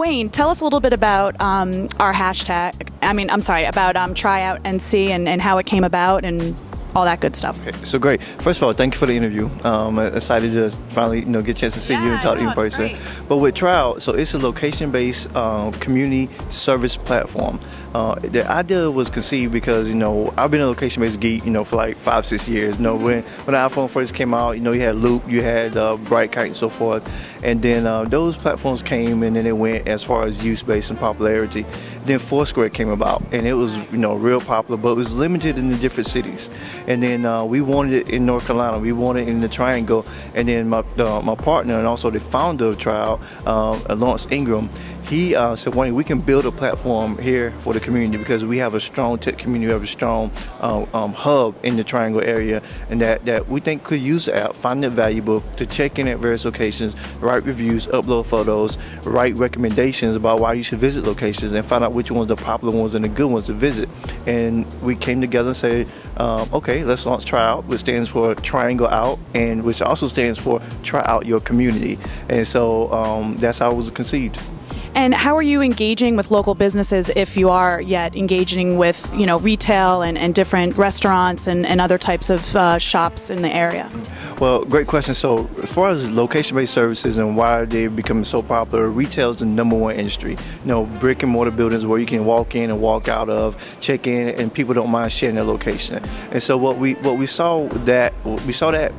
Wayne, tell us a little bit about our hashtag. I'm sorry, about TrioutNC and how it came about and all that good stuff. Okay, so great. First of all, thank you for the interview. I'm excited to finally, get a chance to see you and talk to you in person. Great. But with Tryout, so it's a location-based community service platform. The idea was conceived because I've been a location-based geek for like 5-6 years. When the iPhone first came out, you had Loop, you had Brightkite, and so forth, and then those platforms came and then it went as far as use base and popularity. Then Foursquare came about and it was real popular, but it was limited in the different cities. And then we wanted it in North Carolina, we wanted it in the Triangle, and then my partner and also the founder of Tryout, Lawrence Ingram, he said, Wayne, we can build a platform here for the community because we have a strong tech community, we have a strong hub in the Triangle area, and that we think could use the app, find it valuable to check in at various locations, write reviews, upload photos, write recommendations about why you should visit locations, and find out which ones are the popular ones and the good ones to visit. And we came together and said, okay, let's launch Tryout, which stands for Triangle Out, and which also stands for Try Out Your Community. And so that's how it was conceived. And how are you engaging with local businesses, if you are yet engaging with retail and different restaurants and other types of shops in the area? Well, great question. So as far as location-based services and why they're becoming so popular, retail is the #1 industry. Brick and mortar buildings where you can walk in and walk out of, check in, and people don't mind sharing their location. And so what we saw that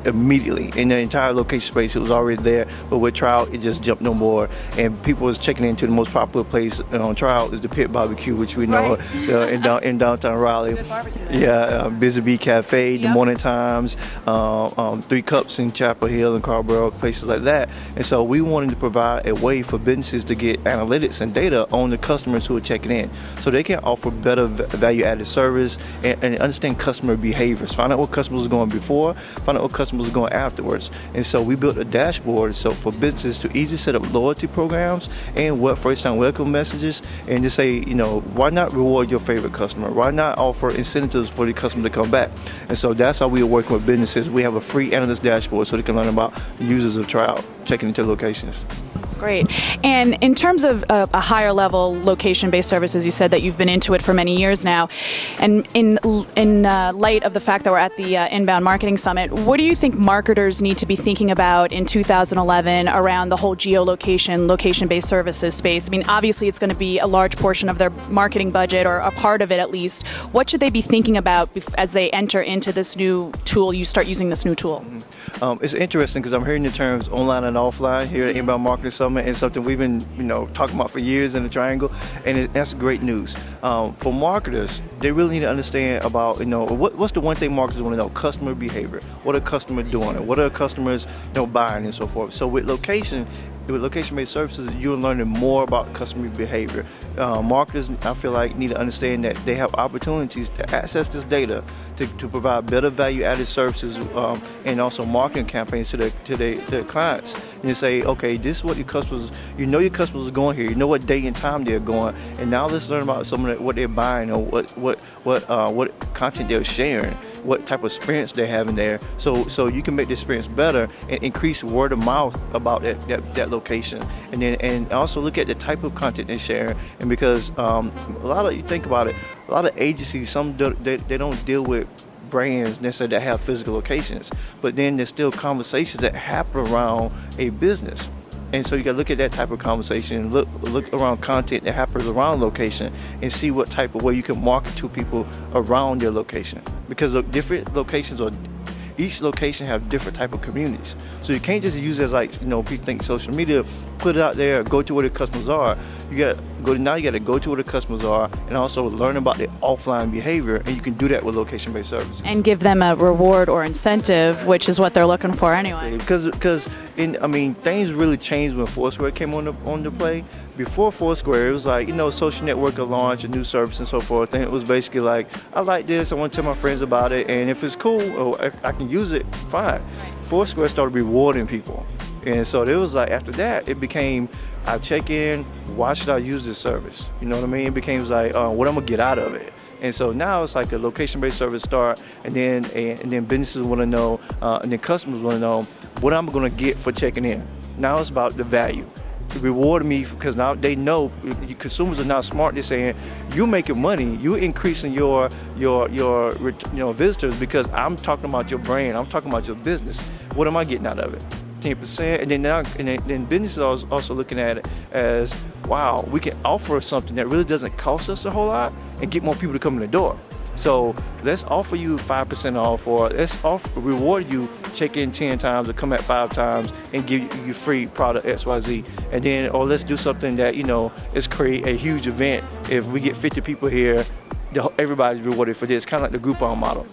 immediately in the entire location space. It was already there, but with Tryout, it just jumped on board, and people was checking into the most popular place on Tryout is the Pit Barbecue, which we know in downtown Raleigh. Good barbecue. Yeah, Busy Bee Cafe, the Morning Times, 3 Cups in Chapel Hill and Carborough, places like that. And so we wanted to provide a way for businesses to get analytics and data on the customers who are checking in, so they can offer better value-added service and understand customer behaviors. Find out what customers are going before, find out what customers are going afterwards. And so we built a dashboard so for businesses to easily set up loyalty programs and first-time welcome messages, and to say, why not reward your favorite customer? Why not offer incentives for the customer to come back? And so that's how we are working with businesses. We have a free analyst dashboard so they can learn about users of Tryout checking into locations. That's great. And in terms of a higher level location-based services, you said that you've been into it for many years now. And in light of the fact that we're at the Inbound Marketing Summit, what do you think marketers need to be thinking about in 2011 around the whole geolocation, location-based services space? Obviously it's going to be a large portion of their marketing budget, or a part of it at least. What should they be thinking about as they enter into this new tool, you start using this new tool? It's interesting because I'm hearing the terms online and offline here at Inbound Marketing Summit, and something we've been talking about for years in the Triangle, and that's great news. For marketers, they really need to understand about what's the one thing marketers want to know: customer behavior. What are customers doing? What are customers buying, and so forth. So with location-based services, you're learning more about customer behavior. Marketers, I feel like, need to understand that they have opportunities to access this data to provide better value-added services and also marketing campaigns to their clients. And you say, okay, this is what your customers, your customers are going here. You know what day and time they're going, and now let's learn about what they're buying, or what content they're sharing, what type of experience they're having there. So you can make the experience better and increase word of mouth about that location, and also look at the type of content they share. And because you think about it, a lot of agencies, they don't deal with brands necessarily that have physical locations, but then there's still conversations that happen around a business. And so you got to look at that type of conversation, look around content that happens around location, and see what type of way you can market to people around your location, because different locations are each location have different type of communities. So you can't just use it as like, people think social media, put it out there, go to where the customers are. You got to go to where the customers are and also learn about their offline behavior, and you can do that with location-based services. And give them a reward or incentive, which is what they're looking for anyway. Because things really changed when Foursquare came on the play. Before Foursquare, it was like, social network will launch a new service and so forth, and it was basically like, I like this, I want to tell my friends about it, and if it's cool, or I can use it, fine. Foursquare started rewarding people. And so it was like, after that, it became, I check in, why should I use this service? You know what I mean? It became like, what I'm gonna get out of it. And so now it's like a location-based service start, and then businesses want to know, and then customers want to know what I'm gonna get for checking in. Now it's about the value. rewarding me because now they know consumers are now smart. They're saying you're making money, you're increasing your visitors because I'm talking about your brand, I'm talking about your business. What am I getting out of it? 10%, and then businesses are also looking at it as, wow, we can offer something that really doesn't cost us a whole lot and get more people to come in the door. So let's offer you 5% off, or let's reward you, check in 10 times or come at 5 times and give you free product XYZ. And then, or let's do something that, is create a huge event. If we get 50 people here, everybody's rewarded for this, kind of like the Groupon model.